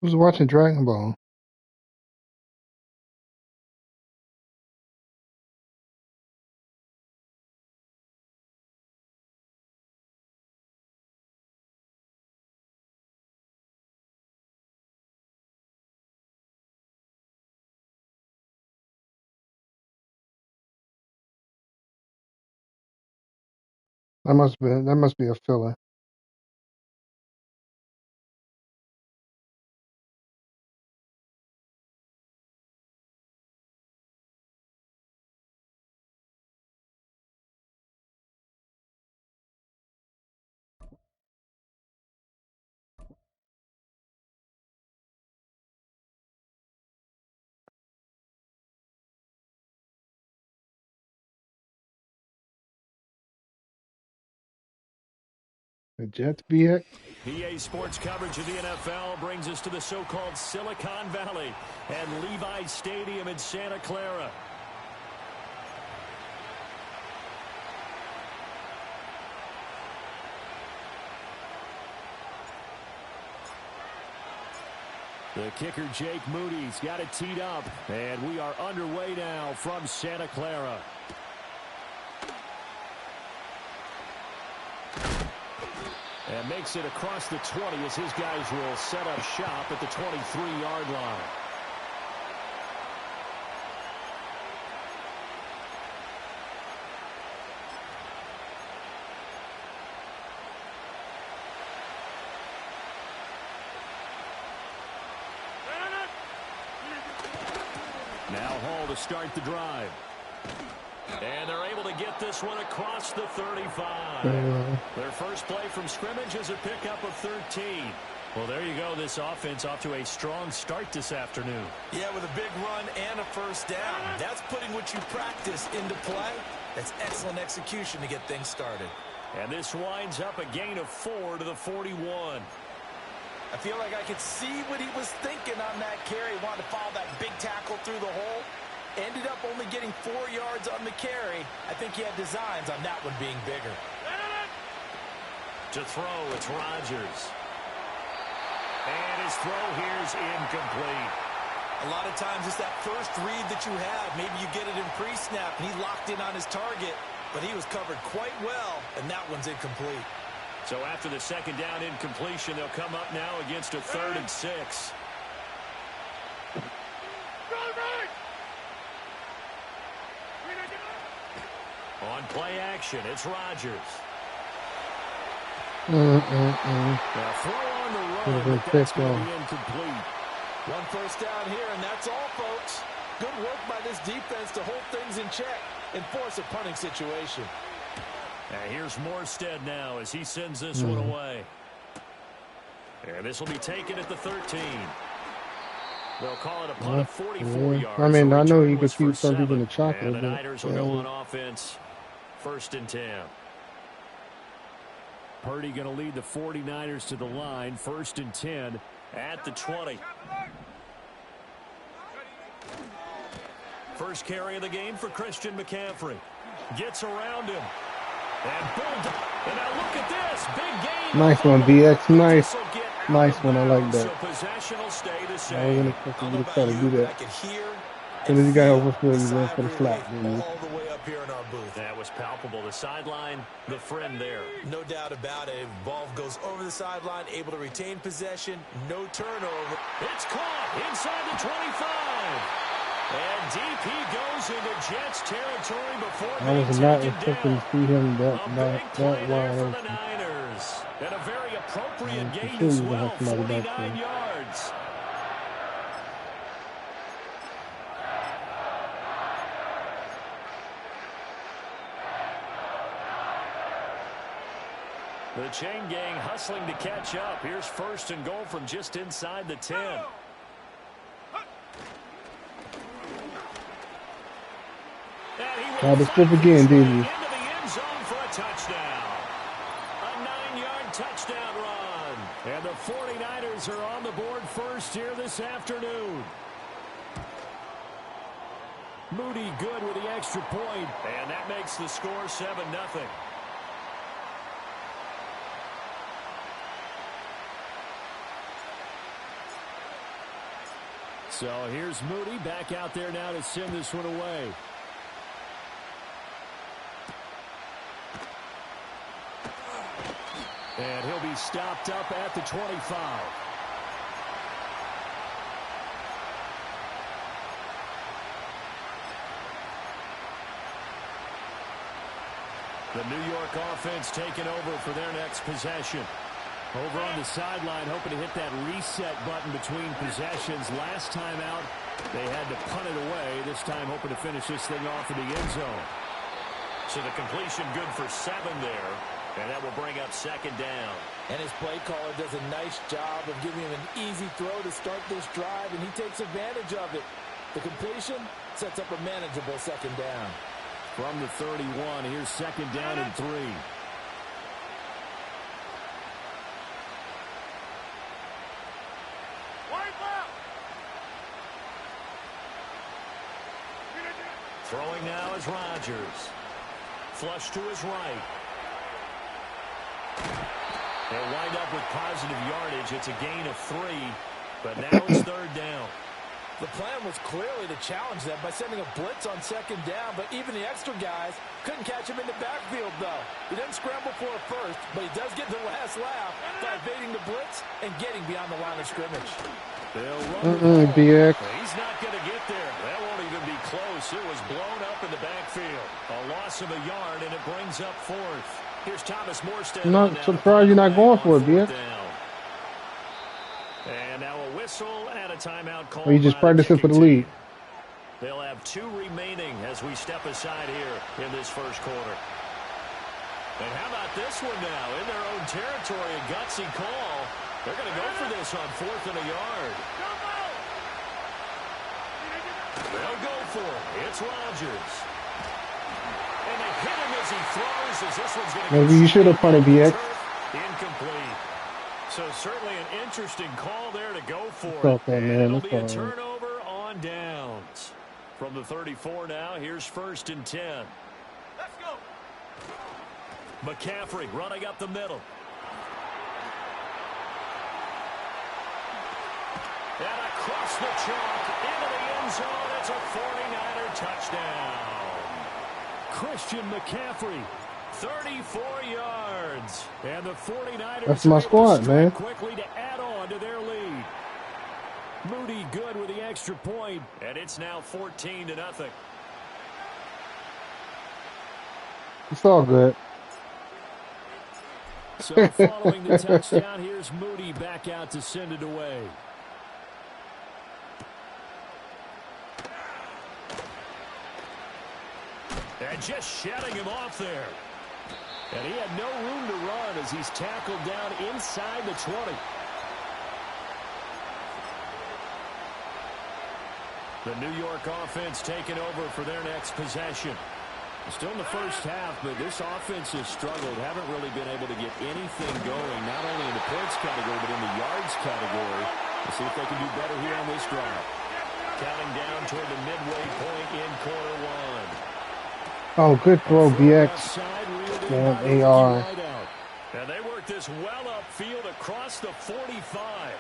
Was watching Dragon Ball. That must be a filler. The Jets BX. EA Sports coverage of the NFL brings us to the so-called Silicon Valley and Levi Stadium in Santa Clara. The kicker, Jake Moody's got it teed up, and we are underway now from Santa Clara. And makes it across the 20 as his guys will set up shop at the 23-yard line. Now Hall to start the drive. And they're able to get this one across the 35. Their first play from scrimmage is a pickup of 13. Well, there you go. This offense off to a strong start this afternoon. Yeah, with a big run and a first down. That's putting what you practice into play. That's excellent execution to get things started. And this winds up a gain of 4 to the 41. I feel like I could see what he was thinking on that carry. Wanted to follow that big tackle through the hole. Ended up only getting 4 yards on the carry. I think he had designs on that one being bigger. To throw, it's Rodgers. And his throw here's incomplete. A lot of times it's that first read that you have. Maybe you get it in pre-snap, and he locked in on his target, but he was covered quite well, and that one's incomplete. So after the second down incompletion, they'll come up now against a 3rd and 6. On play action, it's Rodgers. Now throw on the run, but that's going to be incomplete. One first down here, and that's all, folks. Good work by this defense to hold things in check and force a punting situation. And here's Morstead now as he sends this one away. And this will be taken at the 13. They'll call it a punt of 44 yards. I mean, I know you could keep some people in the chocolate. And the Niners will go on offense. 1st and 10. Purdy going to lead the 49ers to the line. 1st and 10 at the 20. First carry of the game for Christian McCaffrey. Gets around him. And boom. And now look at this. Big game. Nice one, BX. Nice. Nice one. I like that. So possession will stay the I was same. going to try to do that. As soon as you got overfield, you went for the flat. All the way up here in our booth. That was palpable. The sideline, the friend there. No doubt about it. Ball goes over the sideline, able to retain possession, no turnover. It's caught inside the 25. And DP goes into Jets territory before I was being not taken expecting down. to see him A big play there for wide. the Niners. And a very appropriate I'm gain sure as you're gonna well, have somebody back 49 there. yards. The chain gang hustling to catch up. Here's 1st and goal from just inside the 10. Tried to slip again, didn't you? Into the end zone for a touchdown. A 9-yard touchdown run. And the 49ers are on the board first here this afternoon. Moody good with the extra point. And that makes the score 7-0. So here's Moody back out there now to send this one away. And he'll be stopped up at the 25. The New York offense taking over for their next possession. Over on the sideline, hoping to hit that reset button between possessions. Last time out, they had to punt it away. This time, hoping to finish this thing off in the end zone. So the completion good for 7 there, and that will bring up second down. And his play caller does a nice job of giving him an easy throw to start this drive, and he takes advantage of it. The completion sets up a manageable second down. From the 31, here's second down and 3. Throwing now is Rodgers. Flush to his right. They'll wind up with positive yardage. It's a gain of 3, but now it's third down. The plan was clearly to challenge them by sending a blitz on second down, but even the extra guys couldn't catch him in the backfield, though. He doesn't scramble for a first, but he does get the last laugh by evading the blitz and getting beyond the line of scrimmage. They'll run BX. He's not going to get there. That won't even be close. It was blown up in the backfield. A loss of a yard, and it brings up 4th. Here's Thomas Morstead. I'm not surprised you're not going for it, BX. And now a whistle and a timeout call. Or you just practicing for the lead. They'll have 2 remaining as we step aside here in this first quarter. And how about this one now? In their own territory, a gutsy call. They're going to go for this on 4th and a yard. They'll go for it. It's Rodgers. And they hit him as he throws. As this one's going to Maybe you should have punted BX. Incomplete. So certainly an interesting call there to go for it. Okay, man. It'll be a turnover on downs. From the 34 now, here's 1st and 10. Let's go. McCaffrey running up the middle. And across the chalk into the end zone. It's a 49er touchdown. Christian McCaffrey. 34 yards. And the 49ers That's my squad, man. Quickly to add on to their lead. Moody good with the extra point. And it's now 14-0. It's all good. So following the touchdown, here's Moody back out to send it away. And just shutting him off there. And he had no room to run as he's tackled down inside the 20. The New York offense taking over for their next possession. Still in the first half, but this offense has struggled. Haven't really been able to get anything going, not only in the points category, but in the yards category. We'll see if they can do better here on this drive. Counting down toward the midway point in quarter 1. Oh, good throw, BX. Man, AR. And they work this well upfield across the 45.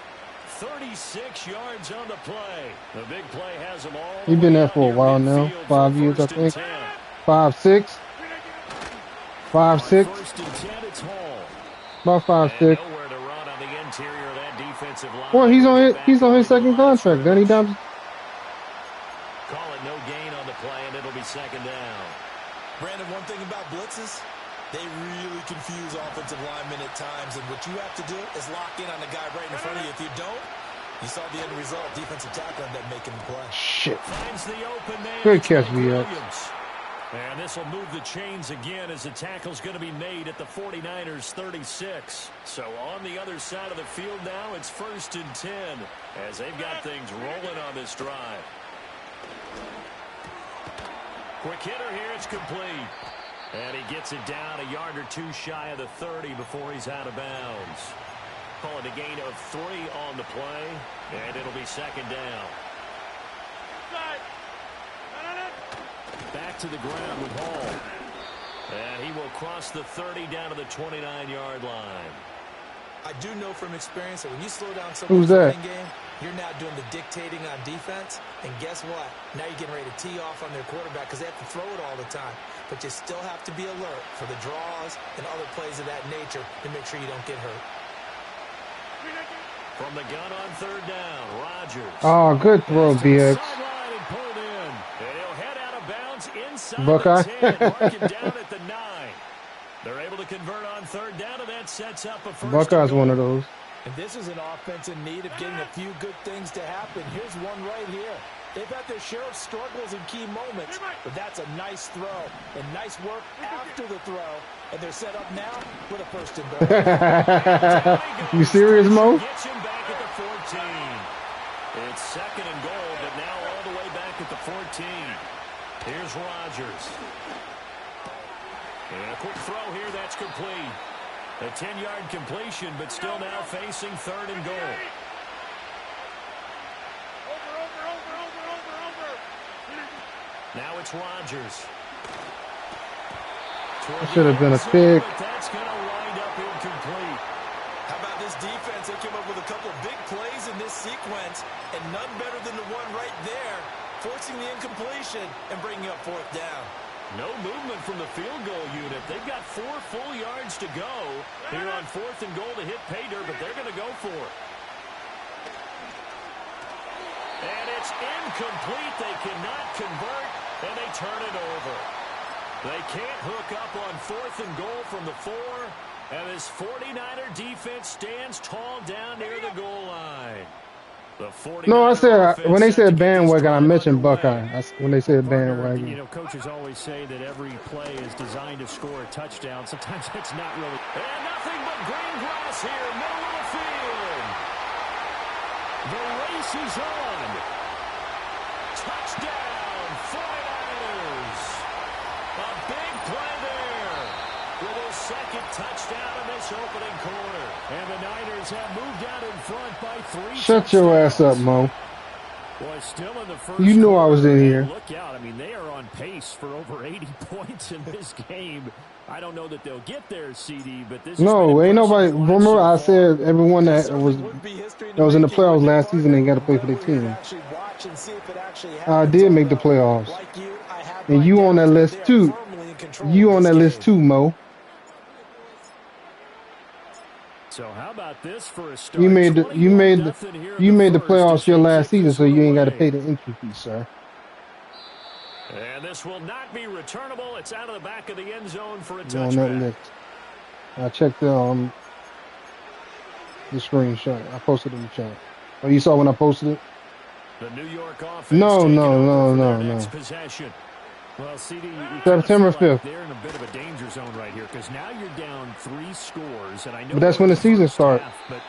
36 yards on the play. The big play has them all. He's been there for a while now. 5 years, I think. 5, 6. 5, 6. About 5, 6. Well, he's on his second contract. Then he done. Call it no gain on the play, and it'll be second down. Brandon, one thing about blitzes, they really confuse offensive linemen at times, and what you have to do is lock in on the guy right in front of you. If you don't, you saw the end result. Defensive tackle ended up making the play. Shit. Finds the open man. Good catch, BX. And this will move the chains again as the tackle's going to be made at the 49ers 36. So on the other side of the field now, it's 1st and 10 as they've got things rolling on this drive. Quick hitter here, it's complete. And he gets it down a yard or 2 shy of the 30 before he's out of bounds. Call it a gain of 3 on the play, and it'll be second down. Back to the ground with Hall. And he will cross the 30 down to the 29-yard line. I do know from experience that when you slow down Who's someone's that? game, You're now doing the dictating on defense, and guess what? Now you're getting ready to tee off on their quarterback because they have to throw it all the time. But you still have to be alert for the draws and other plays of that nature to make sure you don't get hurt. From the gun on third down, Rodgers. Oh, good throw, BX. Sideline and pulled in. And he'll head out of bounds inside Buckeye. the 10. Mark him down at the 9. They're able to convert on third down, and that sets up a first. Buckeye's one of those. And this is an offense in need of getting a few good things to happen. Here's one right here. They've had their share of struggles in key moments, but that's a nice throw and nice work after the throw. And they're set up now with a first and goal. You serious, Mo? Gets him back at the 14. It's second and goal, but now all the way back at the 14. Here's Rodgers. And a quick throw here, that's complete. A 10-yard completion, but still now facing third and goal. Now it's Rodgers. That should have been a pick. That's going to wind up incomplete. How about this defense? They came up with a couple of big plays in this sequence, and none better than the one right there, forcing the incompletion and bringing up fourth down. No movement from the field goal unit. They've got 4 full yards to go here on fourth and goal to hit pay dirt, but they're going to go for it. And it's incomplete. They cannot convert, and they turn it over. They can't hook up on fourth and goal from the 4, and this 49er defense stands tall down near the goal line. No, I said when they said bandwagon, I mentioned Buckeye. When they said bandwagon, you know, coaches always say that every play is designed to score a touchdown. Sometimes it's not really. And nothing but green grass here, middle of the field. The race is on. Touchdown, 49ers. A big play there with his second touchdown in this opening quarter. And the Niners have moved out in front by 3. Shut your ass up, Mo. Boy, still in the first you knew I was in here. Look out. I mean, they are on pace for over 80 points in this game. I don't know that they'll get there, CD, but this no, ain't nobody. Remember, I said everyone that was in the playoffs last season ain't got to play for their team. I did make the playoffs, and you on that list too. You on that list too, Mo. So how about this for a start? You made the playoffs your last season, so you ain't got to pay the entry fee, sir. And this will not be returnable. It's out of the back of the end zone for a touchback. On that list. I checked the screenshot. I posted it in the chat. Oh, you saw when I posted it? The New York offense No. Possession. Well, CD, September 5th. They're in a bit of a danger zone right here because now you're down 3 scores, and I know. But that's when the season starts. But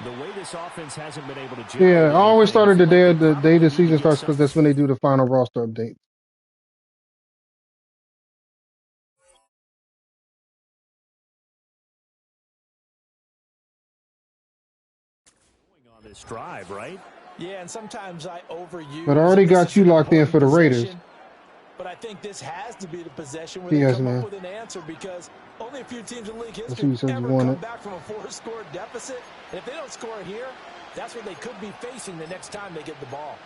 the way this offense hasn't been able to. Yeah, I always started the day the season starts because that's when they do the final roster update. On this drive, right? Yeah, and sometimes I overuse. But I already got you locked in for the Raiders. But I think this has to be the possession where they come up with an answer because only a few teams in league history ever come back from a 4-score deficit. And if they don't score here, that's what they could be facing the next time they get the ball.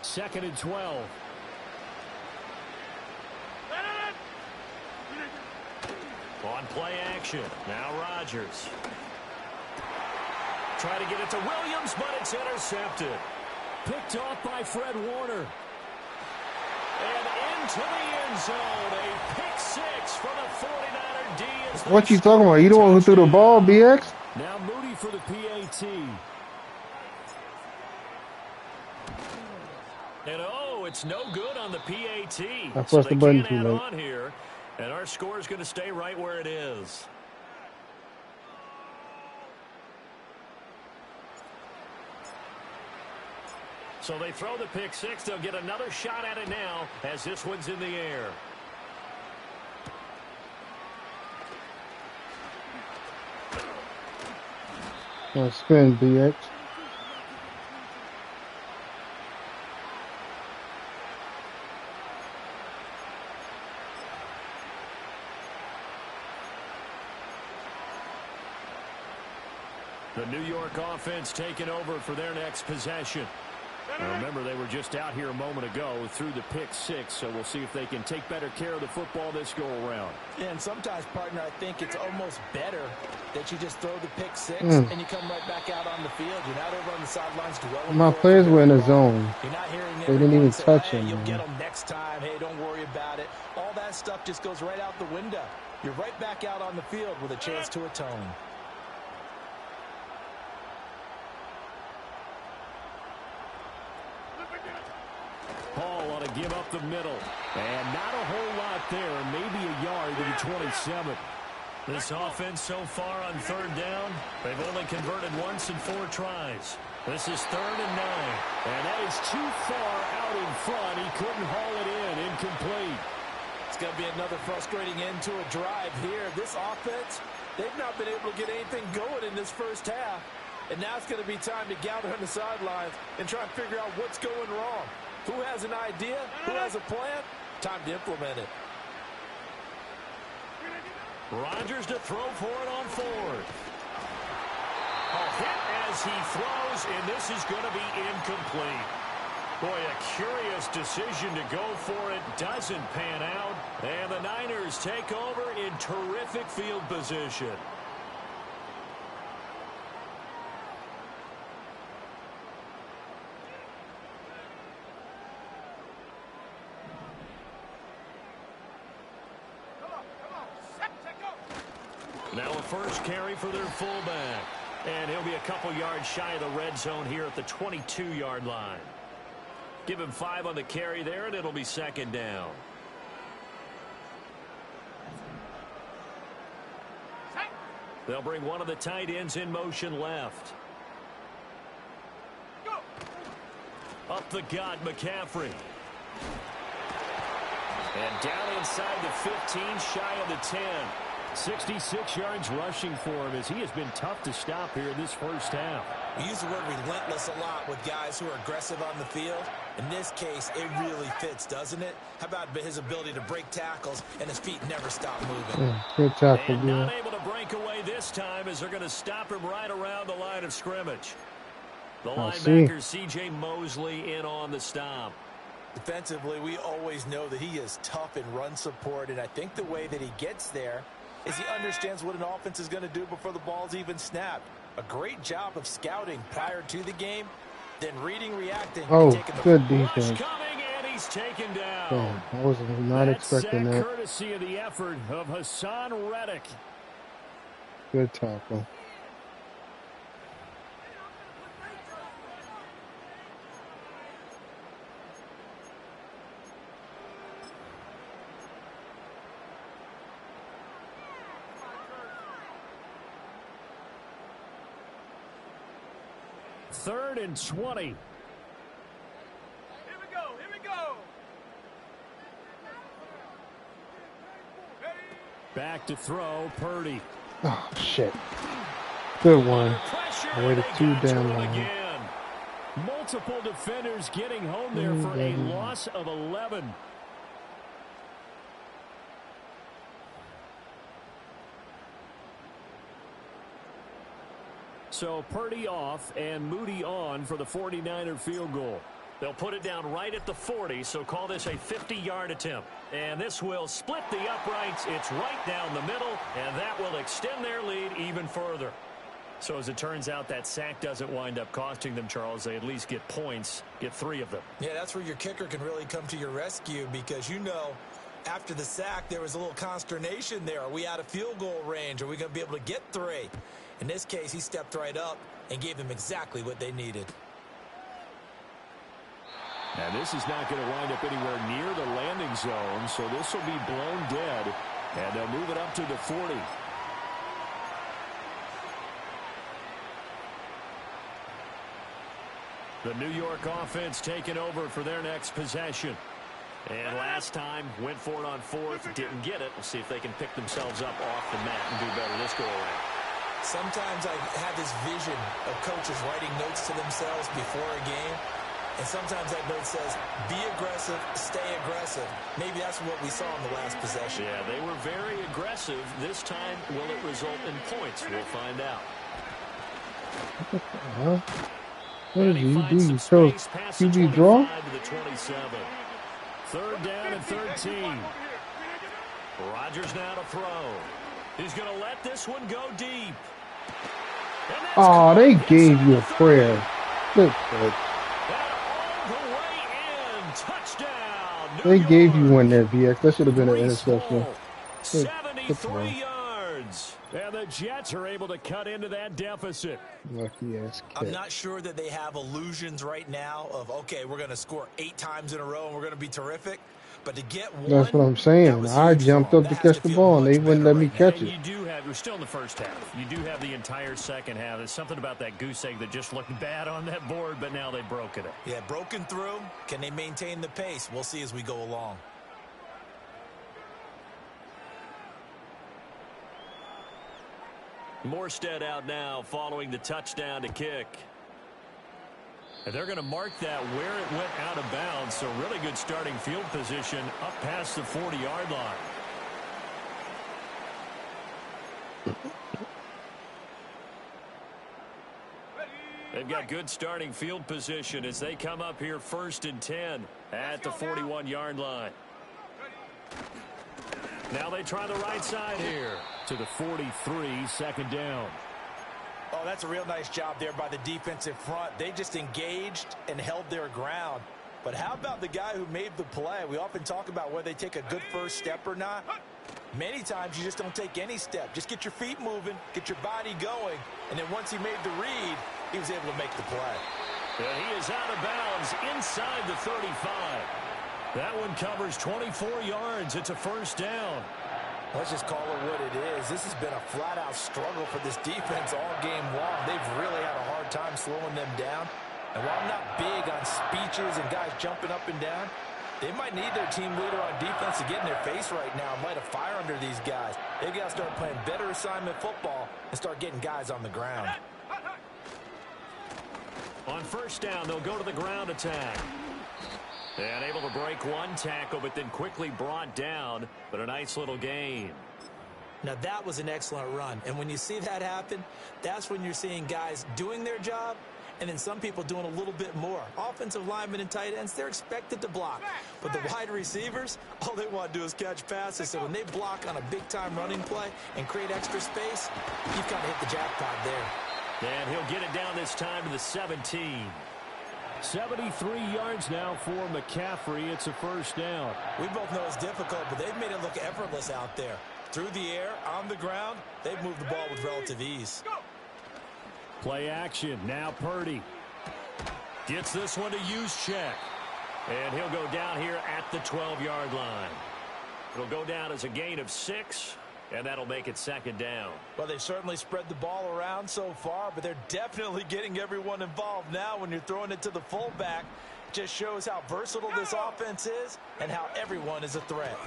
2nd and 12. On play action. Now Rodgers. Try to get it to Williams, but it's intercepted. Picked off by Fred Warner. And into the end zone. A pick 6 for the 49er D. What you talking about? You the one who threw the ball, BX? Now Moody for the PAT. And it's no good on the PAT. I pressed the button too late. On here, and our score is going to stay right where it is. So they throw the pick 6. They'll get another shot at it now as this one's in the air. Spin, BX. The New York offense taking over for their next possession. Now remember, they were just out here a moment ago through the pick six, so we'll see if they can take better care of the football this go-around. And sometimes, partner, I think it's almost better that you just throw the pick six and you come right back out on the field. You're not over on the sidelines dwelling. My players were in the zone. You're not hearing they didn't even touch him. him. You'll get them next time. Hey, don't worry about it. All that stuff just goes right out the window. You're right back out on the field with a chance to atone. Hall ought to give up the middle. And not a whole lot there. Maybe a yard to the 27. This offense so far on third down, they've only converted once in 4 tries. This is 3rd and 9. And that is too far out in front. He couldn't haul it in. Incomplete. It's going to be another frustrating end to a drive here. This offense, they've not been able to get anything going in this first half. And now it's going to be time to gather on the sidelines and try and figure out what's going wrong. Who has an idea? Who has a plan? Time to implement it. Rodgers to throw for it on 4th. A hit as he throws, and this is going to be incomplete. Boy, a curious decision to go for it. Doesn't pan out. And the Niners take over in terrific field position. Now a first carry for their fullback. And he'll be a couple yards shy of the red zone here at the 22-yard line. Give him 5 on the carry there, and it'll be 2nd down. They'll bring one of the tight ends in motion left. Up the gut, McCaffrey. And down inside the 15, shy of the 10. 66 yards rushing for him as he has been tough to stop here in this first half. We use the word relentless a lot with guys who are aggressive on the field. In this case, it really fits, doesn't it? How about his ability to break tackles and his feet never stop moving? Good tackle, and not able to break away this time as they're going to stop him right around the line of scrimmage. The linebacker, C.J. Mosley, in on the stop. Defensively, we always know that he is tough in run support, and I think the way that he gets there is he understands what an offense is going to do before the ball's even snapped. A great job of scouting prior to the game, then reading, reacting. Oh, good defense. Coming, and he's taken down. I was not expecting that. Courtesy of the effort of Hassan Reddick. Good tackle. Third and 20. Here we go. Back to throw, Purdy. Oh, shit. Good one. I waited 2 down long. Again. Multiple defenders getting home there for a loss of 11. So Purdy off and Moody on for the 49er field goal. They'll put it down right at the 40, so call this a 50-yard attempt. And this will split the uprights. It's right down the middle, and that will extend their lead even further. So as it turns out, that sack doesn't wind up costing them, Charles. They at least get points, get 3 of them. Yeah, that's where your kicker can really come to your rescue because, you know, after the sack, there was a little consternation there. Are we out of field goal range? Are we going to be able to get 3? In this case, he stepped right up and gave them exactly what they needed. And this is not going to wind up anywhere near the landing zone, so this will be blown dead, and they'll move it up to the 40. The New York offense taking over for their next possession. And last time, went for it on 4th, didn't get it. We'll see if they can pick themselves up off the mat and do better this go-around. Sometimes I have this vision of coaches writing notes to themselves before a game. And sometimes that note says, be aggressive, stay aggressive. Maybe that's what we saw in the last possession. Yeah, they were very aggressive. This time, will it result in points? We'll find out. Huh? And he finds some space past the 25 to the 27. Third down and 13. Rodgers now to throw. He's going to let this one go deep. Oh, they gave you a prayer. Good play. They gave you one there, VX. That should have been an interception. 73 yards. And the Jets are able to cut into that deficit. Lucky ass kid. I'm not sure that they have illusions right now of, okay, we're going to score 8 times in a row and we're going to be terrific. But to get one, that's what I'm saying. I jumped up to catch the ball and they wouldn't let me catch it. You do have, you're still in the first half. You do have the entire second half. There's something about that goose egg that just looked bad on that board, but now they've broken it. Yeah, broken through. Can they maintain the pace? We'll see as we go along. Morstead out now following the touchdown to kick. And they're going to mark that where it went out of bounds. So really good starting field position up past the 40-yard line. They've got good starting field position as they come up here 1st and 10 at the 41-yard line. Now they try the right side here to the 43, second down. Oh, that's a real nice job there by the defensive front. They just engaged and held their ground. But how about the guy who made the play? We often talk about whether they take a good first step or not. Many times you just don't take any step. Just get your feet moving, get your body going, and then once he made the read, he was able to make the play. And he is out of bounds inside the 35. That one covers 24 yards. It's a first down. Let's just call it what it is. This has been a flat-out struggle for this defense all game long. They've really had a hard time slowing them down. And while I'm not big on speeches and guys jumping up and down, they might need their team leader on defense to get in their face right now and light a fire under these guys. They've got to start playing better assignment football and start getting guys on the ground. On first down, they'll go to the ground attack. And able to break one tackle, but then quickly brought down. But a nice little gain. Now, that was an excellent run. And when you see that happen, that's when you're seeing guys doing their job and then some people doing a little bit more. Offensive linemen and tight ends, they're expected to block. But the wide receivers, all they want to do is catch passes. So when they block on a big-time running play and create extra space, you've got to hit the jackpot there. And he'll get it down this time to the 17. 73 yards now for McCaffrey. It's a first down. We both know it's difficult, but they've made it look effortless out there. Through the air, on the ground, they've moved the ball with relative ease. Play action. Now Purdy gets this one to Juszczyk. And he'll go down here at the 12-yard line. It'll go down as a gain of 6. And that'll make it second down. Well, they've certainly spread the ball around so far, but they're definitely getting everyone involved now when you're throwing it to the fullback. Just shows how versatile this offense is and how everyone is a threat.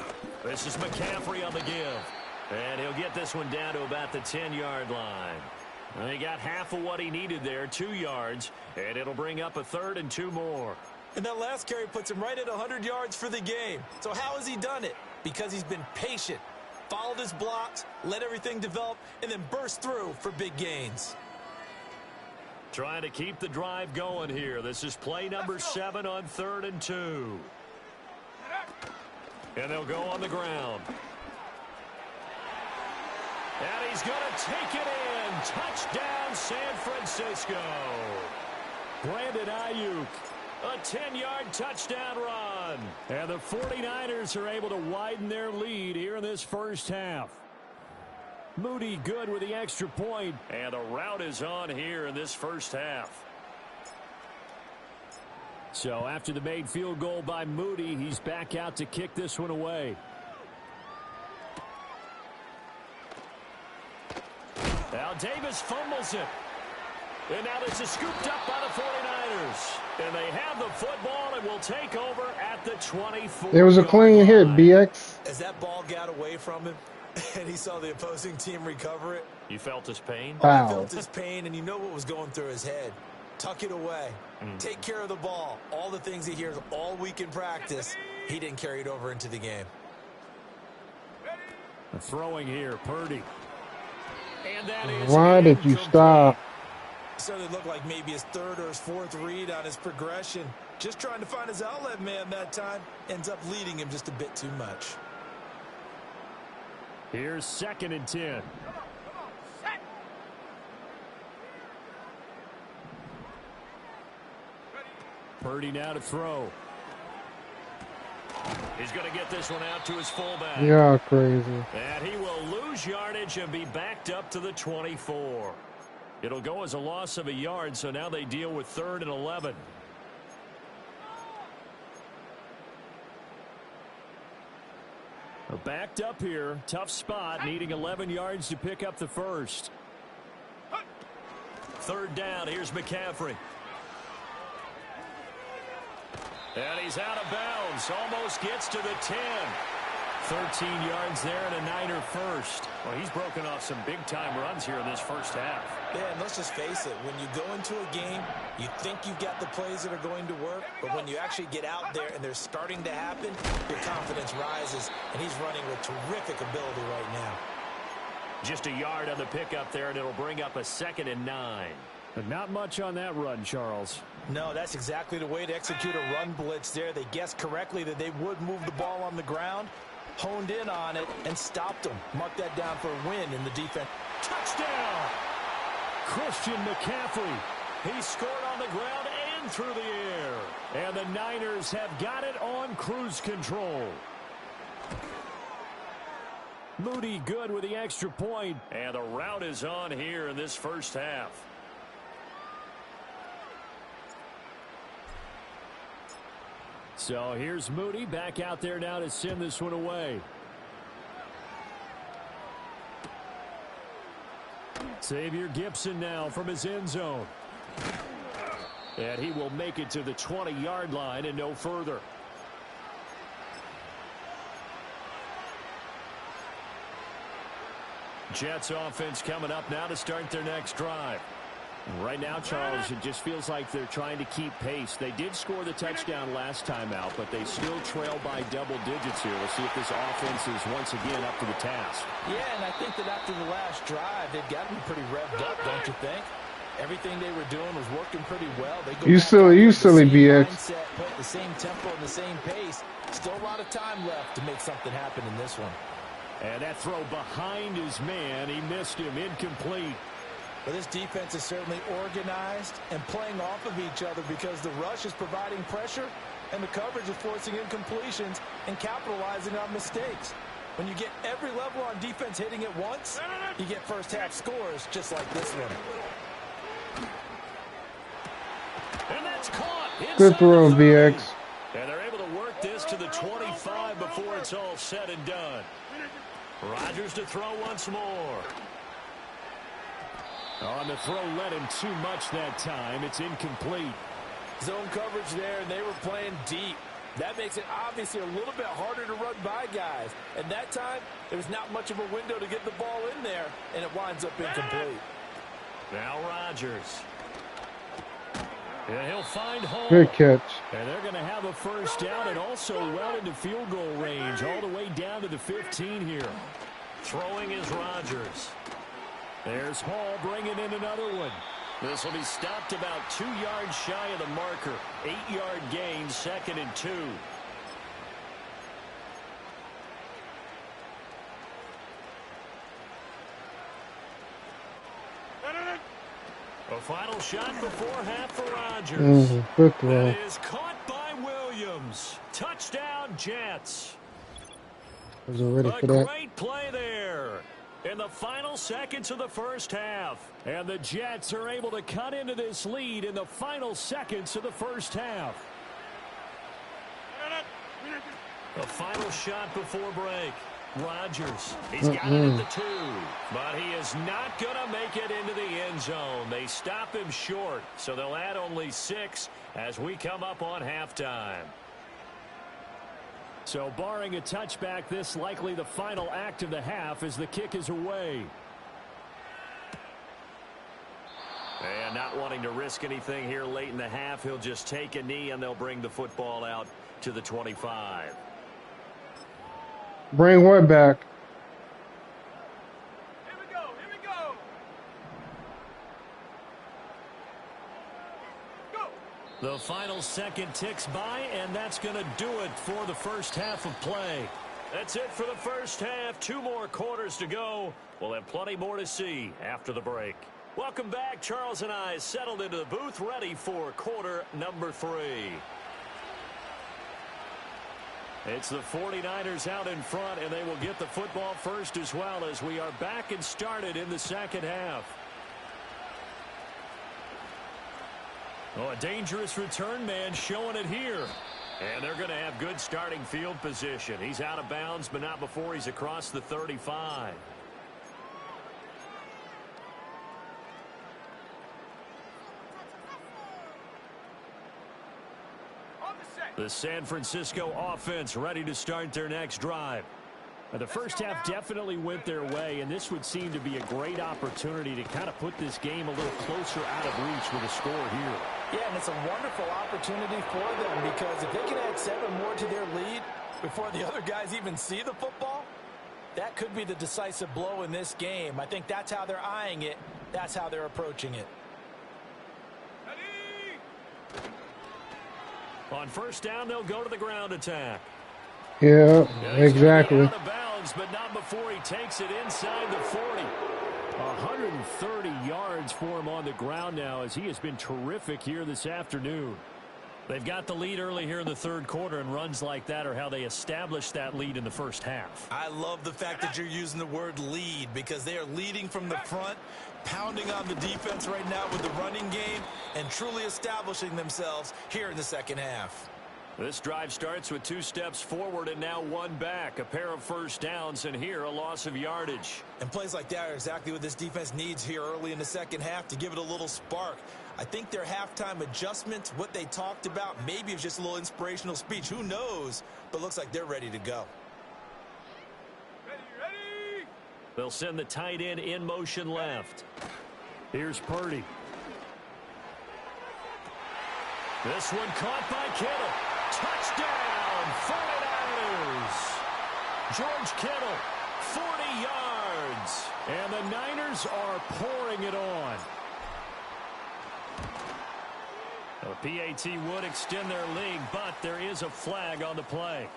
This is McCaffrey on the give. And he'll get this one down to about the 10-yard line. And he got half of what he needed there, 2 yards. And it'll bring up a 3rd and 2 more. And that last carry puts him right at 100 yards for the game. So how has he done it? Because he's been patient. Followed his blocks, let everything develop, and then burst through for big gains. Trying to keep the drive going here. This is play number 7 on 3rd and 2. And they'll go on the ground. And he's going to take it in. Touchdown, San Francisco. Brandon Ayuk. A 10-yard touchdown run. And the 49ers are able to widen their lead here in this first half. Moody good with the extra point. And the route is on here in this first half. So after the made field goal by Moody, he's back out to kick this one away. Now Davis fumbles it. And now this is scooped up by the 49ers. And they have the football and will take over at the 24. It was a clean hit, BX. As that ball got away from him and he saw the opposing team recover it. You felt his pain? Wow. I felt his pain, and you know what was going through his head. Tuck it away. Take care of the ball. All the things he hears all week in practice, he didn't carry it over into the game. Throwing here, Purdy. And that is why did you stop? Certainly looked like maybe his third or his fourth read on his progression. Just trying to find his outlet man that time. Ends up leading him just a bit too much. Here's 2nd and 10. Purdy now to throw. He's going to get this one out to his fullback. Yeah, crazy. And he will lose yardage and be backed up to the 24. It'll go as a loss of a yard, so now they deal with 3rd and 11. Backed up here. Tough spot, needing 11 yards to pick up the first. 3rd down. Here's McCaffrey. And he's out of bounds. Almost gets to the 10. 13 yards there and a Niner first. Well, he's broken off some big-time runs here in this first half. Yeah, and let's just face it. When you go into a game, you think you've got the plays that are going to work, but when you actually get out there and they're starting to happen, your confidence rises, and he's running with terrific ability right now. Just a yard on the pickup there, and it'll bring up a 2nd and 9. But not much on that run, Charles. No, that's exactly the way to execute a run blitz there. They guessed correctly that they would move the ball on the ground, honed in on it, and stopped them. Mark that down for a win in the defense. Touchdown! Christian McCaffrey. He scored on the ground and through the air. And the Niners have got it on cruise control. Moody good with the extra point. And the route is on here in this first half. So here's Moody back out there now to send this one away. Xavier Gibson now from his end zone. And he will make it to the 20-yard line and no further. Jets offense coming up now to start their next drive. Right now, Charles, it just feels like they're trying to keep pace. They did score the touchdown last time out, but they still trail by double digits here. We'll see if this offense is once again up to the task. Yeah, and I think that after the last drive, they've got to be pretty revved up, don't you think? Everything they were doing was working pretty well. They go You silly BX. Mindset, put the same tempo and the same pace. Still a lot of time left to make something happen in this one. And that throw behind his man, he missed him, incomplete. But this defense is certainly organized and playing off of each other because the rush is providing pressure and the coverage is forcing incompletions and capitalizing on mistakes. When you get every level on defense hitting it once, you get first half scores just like this one. And that's caught. Good throw, BX. And they're able to work this to the 25 before it's all said and done. Rodgers to throw once more. On the throw, led him too much that time. It's incomplete. Zone coverage there, and they were playing deep. That makes it obviously a little bit harder to run by guys. And that time, there was not much of a window to get the ball in there, and it winds up incomplete. Now Rodgers. And he'll find home. Good catch. And they're going to have a first down and also well into field goal range, all the way down to the 15 here. Throwing is Rodgers. There's Hall bringing in another one. This will be stopped about 2 yards shy of the marker. 8-yard gain, 2nd and 2. A final shot before half for Rodgers. Good throw. That is caught by Williams. Touchdown, Jets. Wasn't ready for A that. great play there in the final seconds of the first half. And the Jets are able to cut into this lead in the final seconds of the first half. The final shot before break. Rodgers, he's got it at the 2, but he is not going to make it into the end zone. They stop him short, so they'll add only 6 as we come up on halftime. So barring a touchback, this likely the final act of the half as the kick is away. And not wanting to risk anything here late in the half, he'll just take a knee and they'll bring the football out to the 25. Bring what back? Here we go. The final second ticks by, and that's going to do it for the first half of play. That's it for the first half. 2 more quarters to go. We'll have plenty more to see after the break. Welcome back. Charles and I settled into the booth, ready for quarter number 3. It's the 49ers out in front, and they will get the football first as well as we are back and started in the second half. Oh, a dangerous return man showing it here. And they're going to have good starting field position. He's out of bounds, but not before he's across the 35. The San Francisco offense ready to start their next drive. The first half definitely went their way, and this would seem to be a great opportunity to kind of put this game a little closer out of reach with a score here. Yeah, and it's a wonderful opportunity for them because if they can add 7 more to their lead before the other guys even see the football, that could be the decisive blow in this game. I think that's how they're eyeing it. That's how they're approaching it. On first down, they'll go to the ground attack. Yeah, exactly. Out of bounds, but not before he takes it inside the 40. 130 yards for him on the ground now as he has been terrific here this afternoon. They've got the lead early here in the third quarter, and runs like that are how they establish that lead in the first half. I love the fact that you're using the word lead because they are leading from the front, pounding on the defense right now with the running game, and truly establishing themselves here in the second half. This drive starts with 2 steps forward and now 1 back. A pair of first downs, and here a loss of yardage. And plays like that are exactly what this defense needs here early in the second half to give it a little spark. I think their halftime adjustments, what they talked about, maybe it's just a little inspirational speech. Who knows? But looks like they're ready to go. Ready. They'll send the tight end in motion left. Here's Purdy. This one caught by Kittle. Touchdown, 49ers. George Kittle, 40 yards. And the Niners are pouring it on. The PAT would extend their lead, but there is a flag on the play.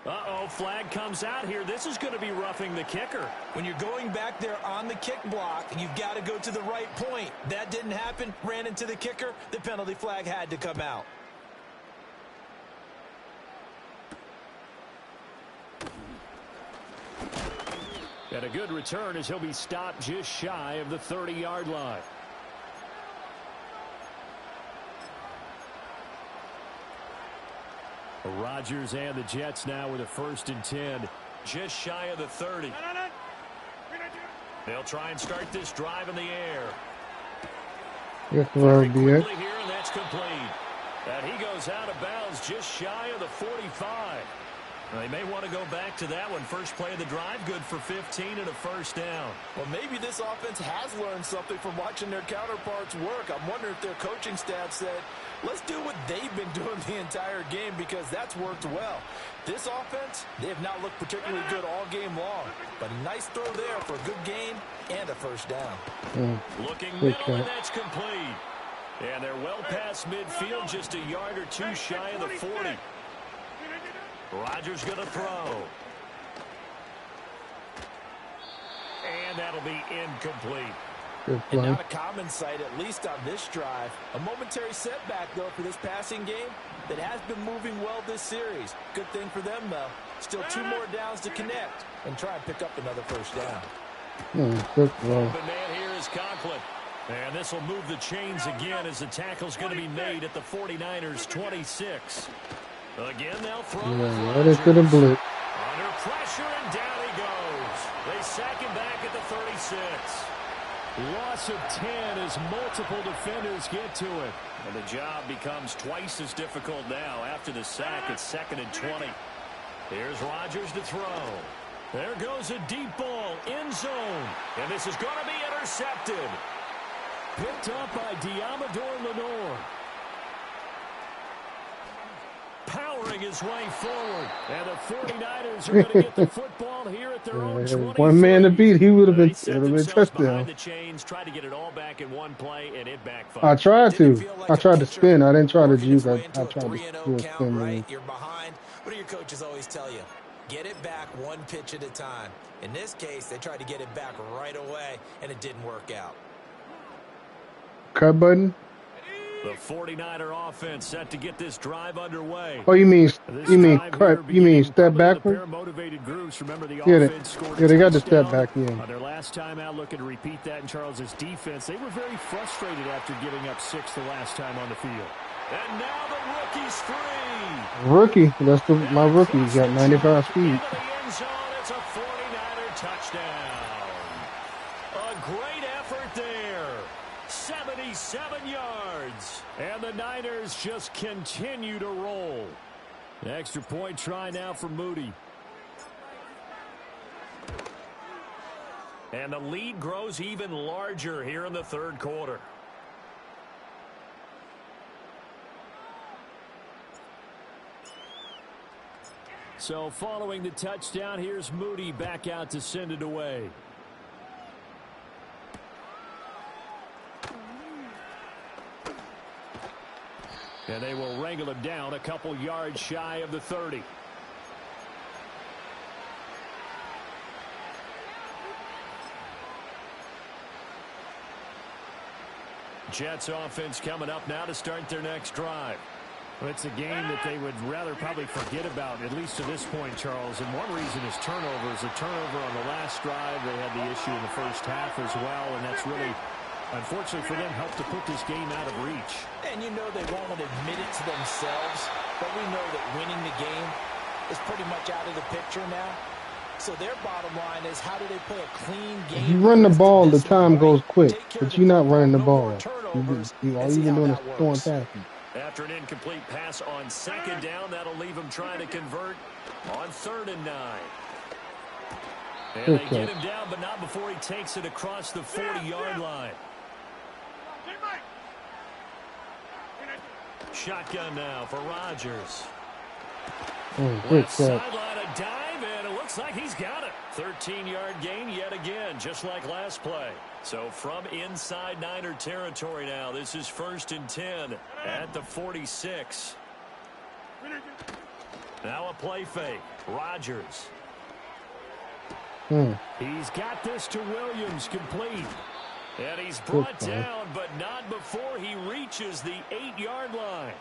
Uh-oh, flag comes out here. This is going to be roughing the kicker. When you're going back there on the kick block, you've got to go to the right point. That didn't happen. Ran into the kicker. The penalty flag had to come out. And a good return as he'll be stopped just shy of the 30-yard line. Rodgers and the Jets now with a 1st and 10, just shy of the 30. They'll try and start this drive in the air. Very quickly here, and that's complete. And he goes out of bounds just shy of the 45. They may want to go back to that one. First play of the drive, good for 15 and a first down. Well, maybe this offense has learned something from watching their counterparts work. I'm wondering if their coaching staff said, let's do what they've been doing the entire game because that's worked well. This offense, they have not looked particularly good all game long. But a nice throw there for a good gain and a first down. Looking middle, and that's complete. And they're well past midfield, just a yard or 2 shy of the 40. Rodgers going to throw. And that'll be incomplete. And not a common sight, at least on this drive. A momentary setback, though, for this passing game that has been moving well this series. Good thing for them, though. Still 2 more downs to connect and try and pick up another first down. Open man here is Conklin. And this will move the chains again as the tackle's going to be made at the 49ers 26. Again, they'll throw. Right into the blitz. Under pressure, and down he goes. They sack him back at the 36. Loss of 10 as multiple defenders get to it. And the job becomes twice as difficult now. After the sack, it's 2nd and 20. Here's Rodgers to throw. There goes a deep ball, end zone. And this is going to be intercepted. Picked up by Diamador Lenore. Powering worming his way forward. And the 49ers are going to get the football here at their own 23. One man to beat, he would have been, Set themselves behind the chains, tried to get it all back in one play, and it backfired. I tried to. I tried to spin. I didn't try to juke. I tried to do a spin move. You're behind. What do your coaches always tell you? Get it back one pitch at a time. In this case, they tried to get it back right away, and it didn't work out. Cut button. The 49er offense set to get this drive underway. Oh, you mean cut? You mean step backward? Yeah, they got the step back in. Their last time out, looking to repeat that in Charles's defense. They were very frustrated after giving up 6 the last time on the field. And now the rookie's free. Rookie, that's my rookie. He's got 95 speed. It's a 49er touchdown. A great effort there. 77 yards. And the Niners just continue to roll. An extra point try now for Moody. And the lead grows even larger here in the third quarter. So following the touchdown, here's Moody back out to send it away. And they will wrangle him down a couple yards shy of the 30. Jets offense coming up now to start their next drive. Well, it's a game that they would rather probably forget about, at least to this point, Charles. And one reason is turnovers. A turnover on the last drive. They had the issue in the first half as well, and that's really, unfortunately for them, helped to put this game out of reach. And you know they won't admit it to themselves, but we know that winning the game is pretty much out of the picture now. So their bottom line is, how do they play a clean game? If you run the ball, the time goes quick, but you're not running the ball. All you've been doing is throwing passes. After an incomplete pass on second down, that'll leave him trying to convert on 3rd and 9. And they get him down, but not before he takes it across the 40-yard line. Shotgun now for Rodgers. Left sideline, a dive, and it looks like he's got it. 13-yard gain yet again, just like last play. So from inside Niner territory now, this is 1st and 10 at the 46. Now a play fake. Rodgers. He's got this to Williams, complete. And he's brought down, but not before he reaches the 8-yard line.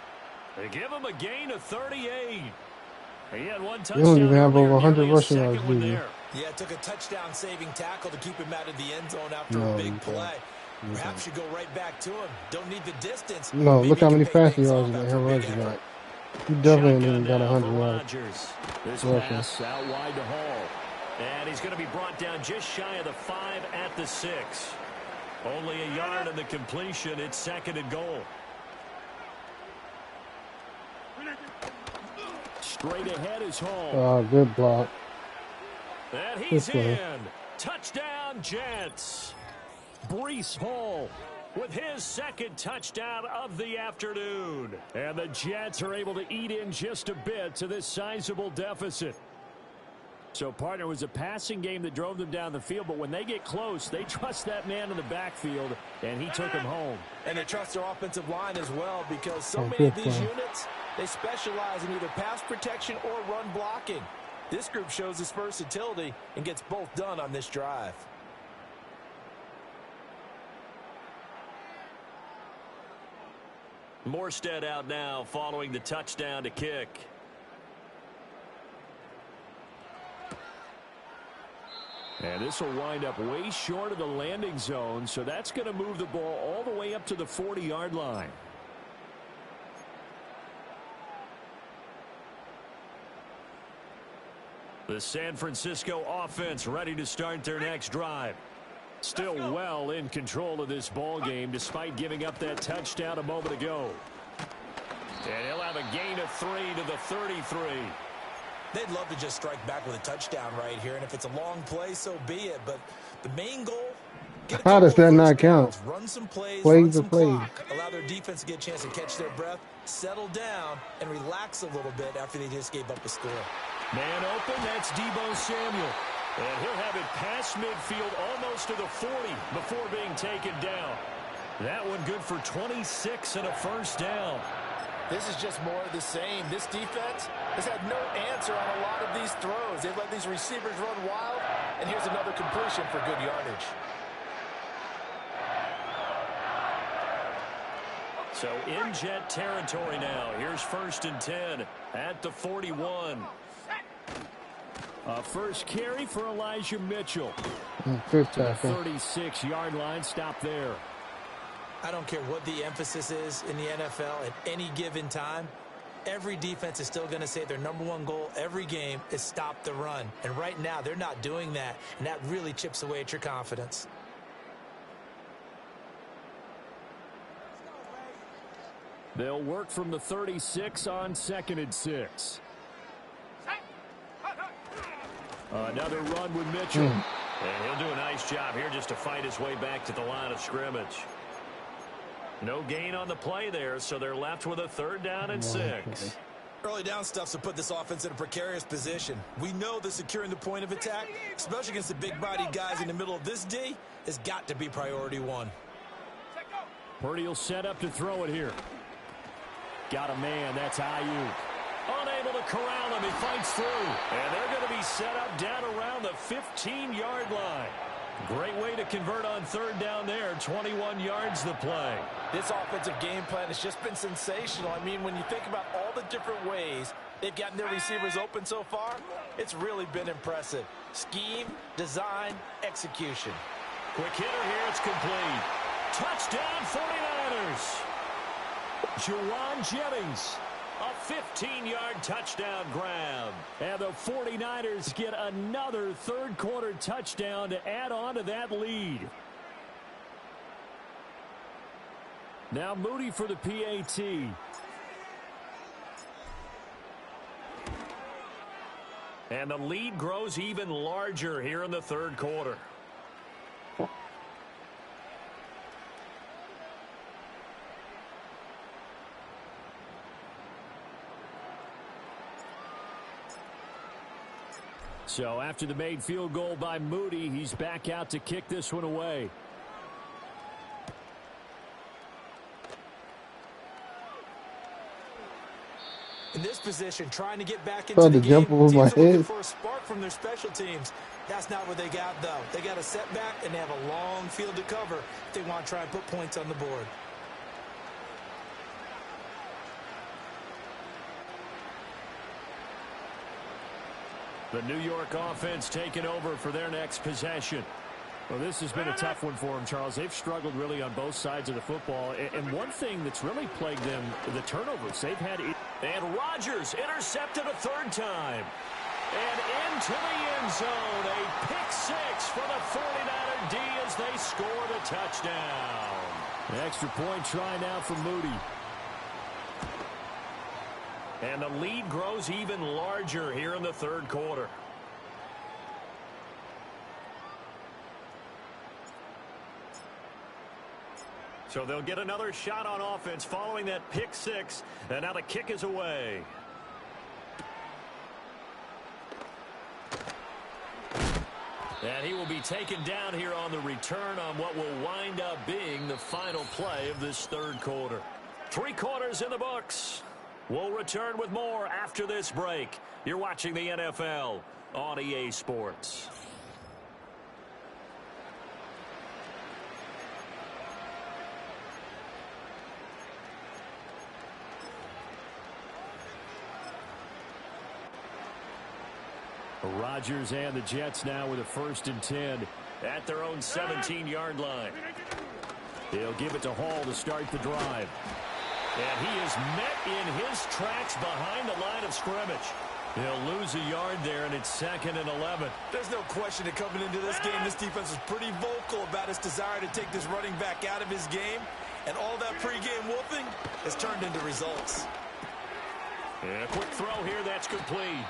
They give him a gain of 38. He had one touchdown. You don't even have over 100 rushing yards, do you? Yeah, it took a touchdown-saving tackle to keep him out of the end zone after a big play. Perhaps you go right back to him. Don't need the distance. No, look how many passing yards Rodgers got. He definitely ain't got 100 yards. This pass out wide to Hall. And he's going to be brought down just shy of the 5 at the 6. Only a yard on the completion. It's 2nd and goal. Straight ahead is Hall. Oh, good block. And he's in. Touchdown, Jets. Breece Hall with his 2nd touchdown of the afternoon. And the Jets are able to eat in just a bit to this sizable deficit. So, partner, was a passing game that drove them down the field, but when they get close, they trust that man in the backfield, and he took him home. And they trust their offensive line as well, because so many of these units, they specialize in either pass protection or run blocking. This group shows its versatility and gets both done on this drive. Morstead out now following the touchdown to kick. And this will wind up way short of the landing zone, so that's going to move the ball all the way up to the 40-yard line. The San Francisco offense ready to start their next drive. Still well in control of this ball game despite giving up that touchdown a moment ago. And he'll have a gain of 3 to the 33. They'd love to just strike back with a touchdown right here, and if it's a long play, so be it. But the main goal Get a How does couple of that first not count? downs, run some plays, run Plays are some plays. clock, allow their defense to get a chance to catch their breath, settle down, and relax a little bit after they just gave up a score. Man open, that's Deebo Samuel. And he'll have it past midfield almost to the 40 before being taken down. That one good for 26 and a first down. This is just more of the same. This defense has had no answer on a lot of these throws. They've let these receivers run wild, and here's another completion for good yardage. So in Jet territory now. Here's 1st and 10 at the 41. First carry for Elijah Mitchell. Fifth To the tackle. 36-yard line. Stop there. I don't care what the emphasis is in the NFL at any given time. Every defense is still going to say their #1 goal every game is stop the run. And right now, they're not doing that, and that really chips away at your confidence. They'll work from the 36 on 2nd and 6. Another run with Mitchell. And he'll do a nice job here just to fight his way back to the line of scrimmage. No gain on the play there, so they're left with a 3rd down and 6. Early down stuff's to put this offense in a precarious position. We know that securing the point of attack, especially against the big-bodied guys in the middle of this D, has got to be priority 1. Purdy will set up to throw it here. Got a man. That's Ayuk. Unable to corral him. He fights through. And they're going to be set up down around the 15-yard line. Great way to convert on 3rd down there. 21 yards the play. This offensive game plan has just been sensational. I mean, when you think about all the different ways they've gotten their receivers open so far, it's really been impressive. Scheme, design, execution. Quick hitter here. It's complete. Touchdown 49ers. Juwan Jennings. A 15-yard touchdown grab. And the 49ers get another 3rd-quarter touchdown to add on to that lead. Now Moody for the PAT. And the lead grows even larger here in the 3rd quarter. So after the made field goal by Moody, he's back out to kick this one away. In this position, trying to get back into Tried the to game, jump over my teams are looking head. for a spark from their special teams. That's not what they got, though. They got a setback, and they have a long field to cover if they want to try and put points on the board. The New York offense taking over for their next possession. Well, this has been a tough one for them, Charles. They've struggled really on both sides of the football. And one thing that's really plagued them, the turnovers. They've had... And Rodgers intercepted a 3rd time. And into the end zone. A pick 6 for the 49er D as they scored a touchdown. An extra point try now for Moody. And the lead grows even larger here in the 3rd quarter. So they'll get another shot on offense following that pick 6. And now the kick is away. And he will be taken down here on the return on what will wind up being the final play of this 3rd quarter. 3 quarters in the books. We'll return with more after this break. You're watching the NFL on EA Sports. Rodgers and the Jets now with a 1st and 10 at their own 17-yard line. They'll give it to Hall to start the drive. And he is met in his tracks behind the line of scrimmage. He'll lose a yard there, and it's 2nd and 11. There's no question that coming into this game, this defense was pretty vocal about its desire to take this running back out of his game. And all that pregame wolfing has turned into results. And a quick throw here, that's complete.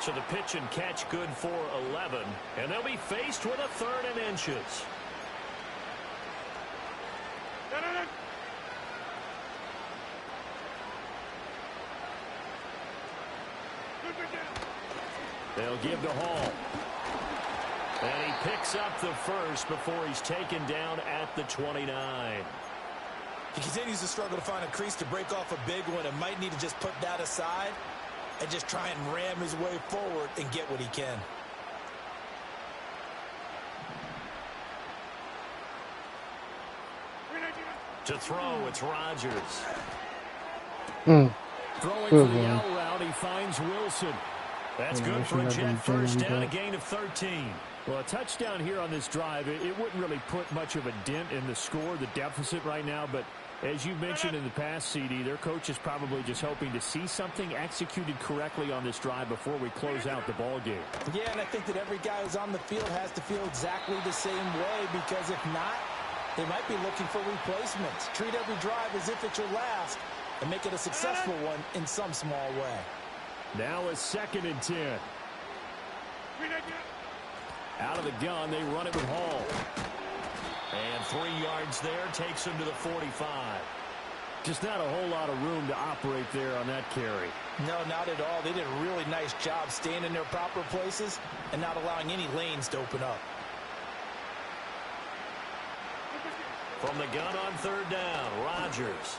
So the pitch and catch good for 11. And they'll be faced with a 3rd and inches. They'll give to Hall. And he picks up the first before he's taken down at the 29. He continues to struggle to find a crease to break off a big one and might need to just put that aside and just try and ram his way forward and get what he can. To throw, it's Rodgers. Mm. Throwing Good for the one. out route, he finds Wilson. That's good for a jet first down, a gain of 13. Well, a touchdown here on this drive, it wouldn't really put much of a dent in the score, the deficit right now, but as you mentioned in the past, CD, their coach is probably just hoping to see something executed correctly on this drive before we close out the ball game. Yeah, and I think that every guy who's on the field has to feel exactly the same way, because if not, they might be looking for replacements. Treat every drive as if it's your last and make it a successful one in some small way. Now a 2nd and 10. Out of the gun, they run it with Hall. And 3 yards there, takes him to the 45. Just not a whole lot of room to operate there on that carry. No, not at all. They did a really nice job staying in their proper places and not allowing any lanes to open up. From the gun on 3rd down, Rodgers.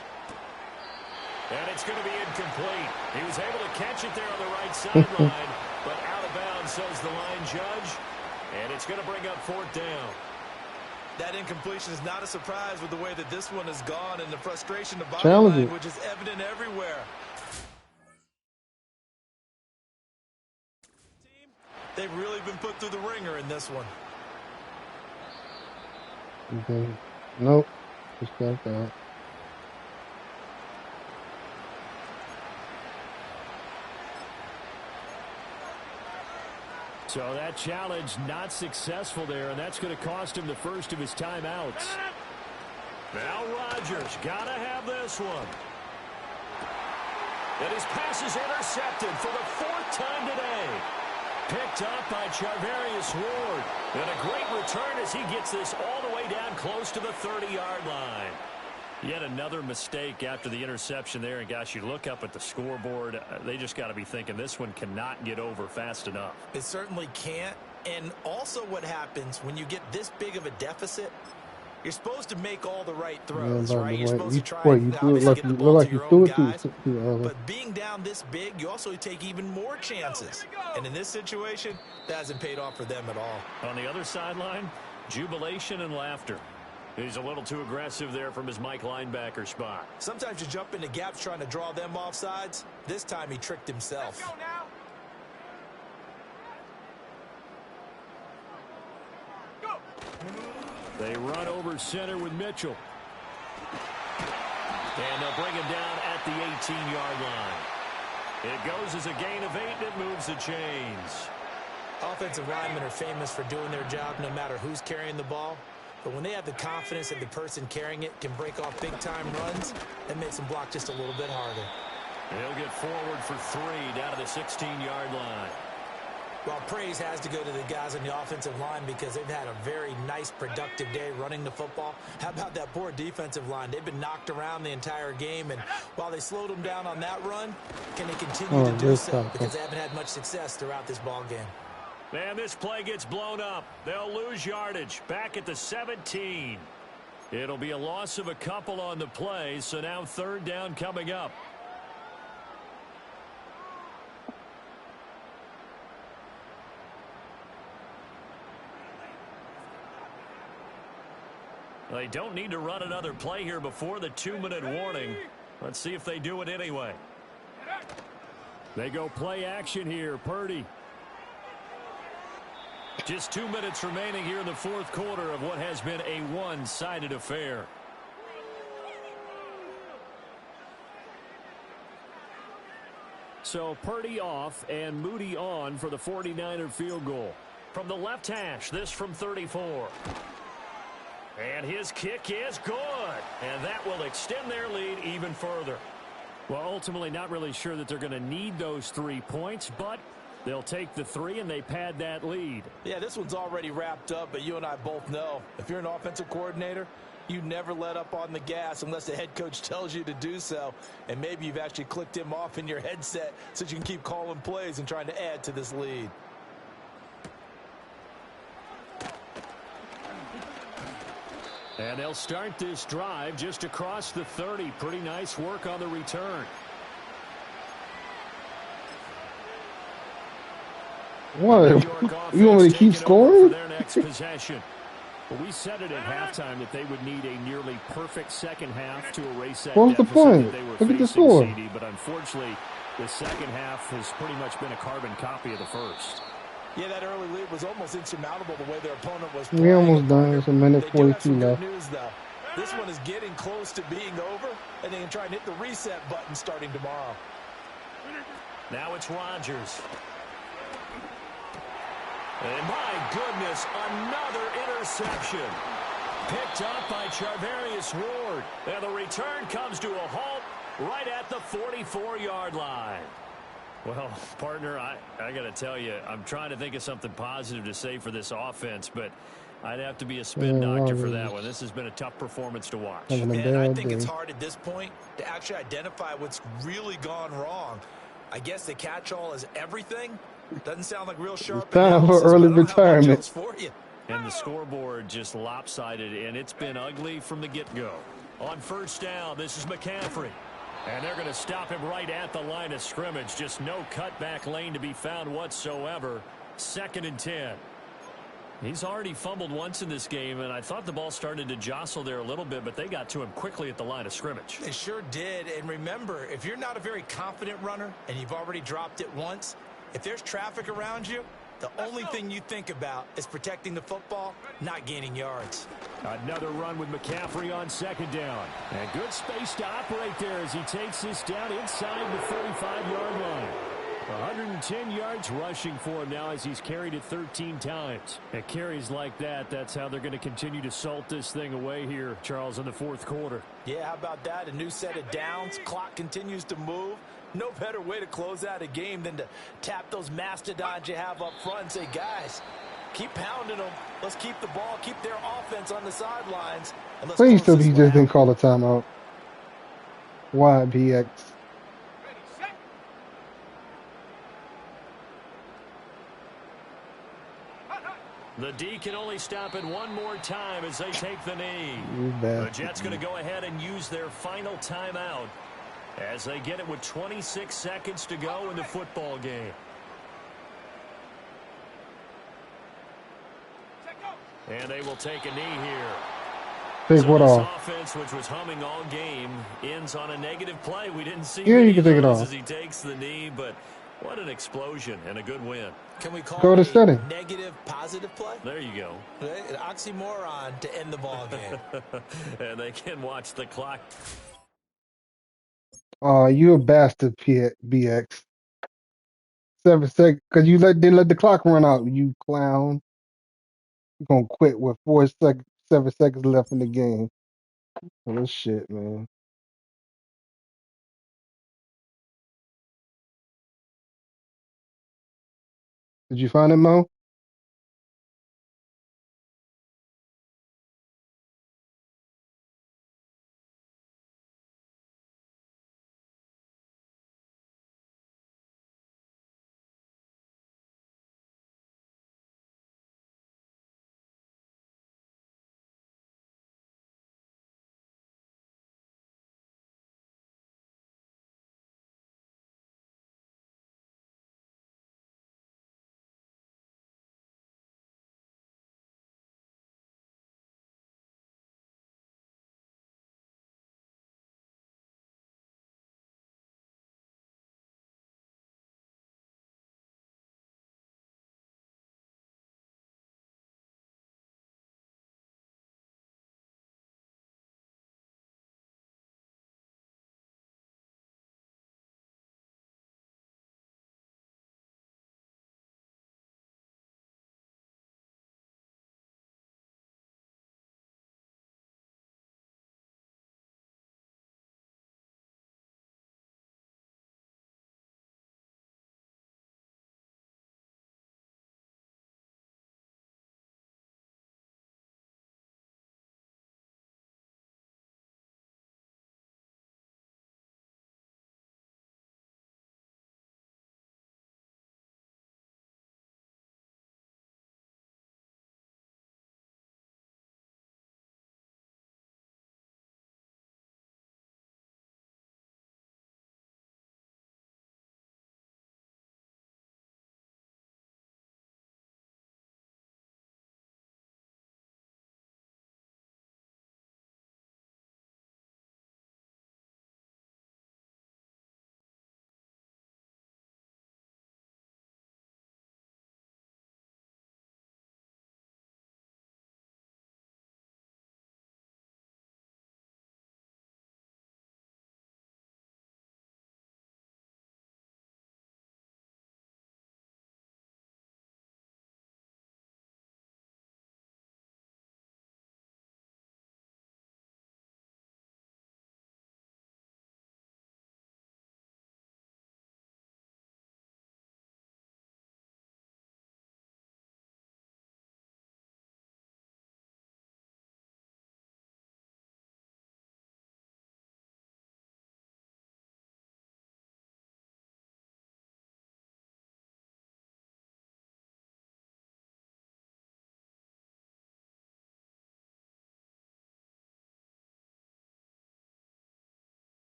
And it's going to be incomplete. He was able to catch it there on the right sideline, but out of bounds, says the line judge. And it's going to bring up 4th down. That incompletion is not a surprise with the way that this one has gone and the frustration of body Challenge it. language is evident everywhere. They've really been put through the ringer in this one. Okay. Nope. Just got that. So that challenge not successful there, and that's going to cost him the first of his timeouts. Now Rodgers got to have this one. And his pass is intercepted for the 4th time today. Picked up by Charvarius Ward. And a great return as he gets this all the way down close to the 30-yard line. Yet another mistake after the interception there. And, gosh, you look up at the scoreboard, they just got to be thinking this one cannot get over fast enough. It certainly can't. And also what happens when you get this big of a deficit, you're supposed to make all the right throws, right? You're supposed to try and obviously get the ball to your own guys. But being down this big, you also take even more chances. And in this situation, that hasn't paid off for them at all. On the other sideline, jubilation and laughter. He's a little too aggressive there from his Mike linebacker spot. Sometimes you jump into gaps trying to draw them off sides. This time he tricked himself. They run over center with Mitchell. And they'll bring him down at the 18-yard line. It goes as a gain of 8, and it moves the chains. Offensive linemen are famous for doing their job no matter who's carrying the ball. But when they have the confidence that the person carrying it can break off big-time runs, that makes them block just a little bit harder. He'll get forward for 3 down to the 16-yard line. Well, praise has to go to the guys on the offensive line because they've had a very nice, productive day running the football. How about that poor defensive line? They've been knocked around the entire game, and while they slowed them down on that run, can they continue to do so? Because they haven't had much success throughout this ball game. Man, this play gets blown up. They'll lose yardage back at the 17. It'll be a loss of a couple on the play, so now 3rd down coming up. They don't need to run another play here before the 2-minute warning. Let's see if they do it anyway. They go play action here. Purdy. Just 2 minutes remaining here in the 4th quarter of what has been a one-sided affair. So Purdy off and Moody on for the 49er field goal. From the left hash, this from 34. And his kick is good. And that will extend their lead even further. Well, ultimately not really sure that they're going to need those 3 points, but they'll take the 3 and they pad that lead. Yeah, this one's already wrapped up, but you and I both know if you're an offensive coordinator, You never let up on the gas unless the head coach tells you to do so. And maybe you've actually clicked him off in your headset so you can keep calling plays and trying to add to this lead. And they'll start this drive just across the 30. Pretty nice work on the return. What? You want me to keep scoring? Their next possession. Well, we said it at halftime that they would need a nearly perfect second half to erase that What's the deficit point? that they were Look at the facing, score. CD, but unfortunately, the second half has pretty much been a carbon copy of the first. Yeah, that early lead was almost insurmountable the way their opponent was We playing. almost done. It's a minute 42 left. News, though. This one is getting close to being over, and they can try and hit the reset button starting tomorrow. Now it's Rodgers. And my goodness, another interception. Picked up by Charvarius Ward. And the return comes to a halt right at the 44-yard line. Well, partner, I got to tell you, I'm trying to think of something positive to say for this offense, but I'd have to be a spin doctor for that one. This has been a tough performance to watch. And I think it's hard at this point to actually identify what's really gone wrong. I guess the catch-all is everything. Doesn't sound like real sharp. It's time for early retirement. For you. And the scoreboard just lopsided, and it's been ugly from the get-go. On first down, this is McCaffrey. And they're going to stop him right at the line of scrimmage. Just no cutback lane to be found whatsoever. 2nd and 10. He's already fumbled once in this game, and I thought the ball started to jostle there a little bit, but they got to him quickly at the line of scrimmage. They sure did. And remember, if you're not a very confident runner and you've already dropped it once, if there's traffic around you, the only thing you think about is protecting the football, not gaining yards. Another run with McCaffrey on 2nd down. And good space to operate there as he takes this down inside the 35-yard line. 110 yards rushing for him now as he's carried it 13 times. At carries like that, that's how they're going to continue to salt this thing away here, Charles, in the 4th quarter. Yeah, how about that? A new set of downs. Clock continues to move. No better way to close out a game than to tap those mastodons you have up front and say, guys, keep pounding them. Let's keep the ball, keep their offense on the sidelines. Please tell me he just didn't call a timeout. Why, BX? The D can only stop it one more time as they take the knee. The Jets going to go ahead and use their final timeout as they get it with 26 seconds to go in the football game. And they will take a knee here. Take what off? Offense, which was humming all game, ends on a negative play. We didn't see you can take it off as he takes the knee, but what an explosion and a good win. Can we call go to setting? Negative positive play? There you go. An oxymoron to end the ball game. And they can watch the clock. Oh, you a bastard, BX. 7 seconds, because you didn't let the clock run out, you clown. You're going to quit with 7 seconds left in the game. Oh, this shit, man. Did you find it, Mo?